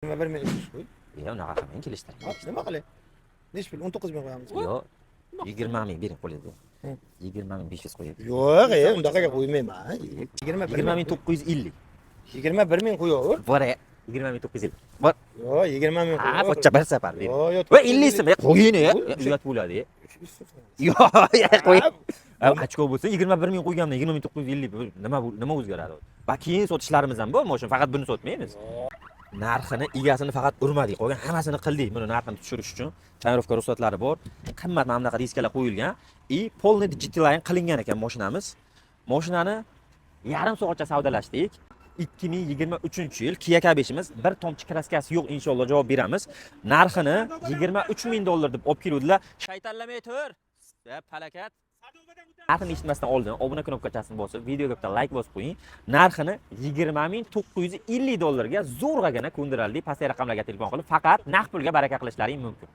Nima 1.300 qo'y. Unaqa qilmang, kelishtiring. Hop, nima qilay? Nechi pul? 19 ming qo'yamiz. Yo'q. 20 ming bering qo'lingizga. 20 ming 500 qo'ying. Yo'q, undaqaga qo'ymayman. 20 ming 950. 21 ming qo'yaver. Bor, 20 ming 950. Bor. Yo'q, 20 ming Ha, qo'yaver. pochcha bir safar bering. Yo'q, Va 50 so'm qo'ying, uyat bo'ladi. Yo'q, qo'y. Ochko bo'lsa 21 ming qo'yganman, 20 ming 950. Nima o'zgaradi? Va keyin sotishlarimiz ham bor, mashina faqat buni sotmaymiz. Narxini, egasini faqat urmadik, qolgan hammasini qildik. Buni narxini tushirish uchun tonirovka ruxsatlari bor. Qimmat mana bunaqa diskalar qo'yilgan. Polniy digitalization qilingan ekan mashinamiz. Mashinani yarim soatcha savdolashdik. 2023-yil Kia K5imiz bir tomchi kraskasi yo'q, inshaalloh javob beramiz. Narxini 23 ming dollar deb olib keluvdilar. Shaytonlamay tur. Palakat. Narxini eshitmasdan oldin obuna knopkachasini bosib, videoga bitta like bosib qo'ying. Narxini 20 ming 950 dollarga zo'rg'agina ko'ndiraldik. Pastki raqamlarga telefon qilib, faqat naqd pulga baraka qilishlaring mumkin.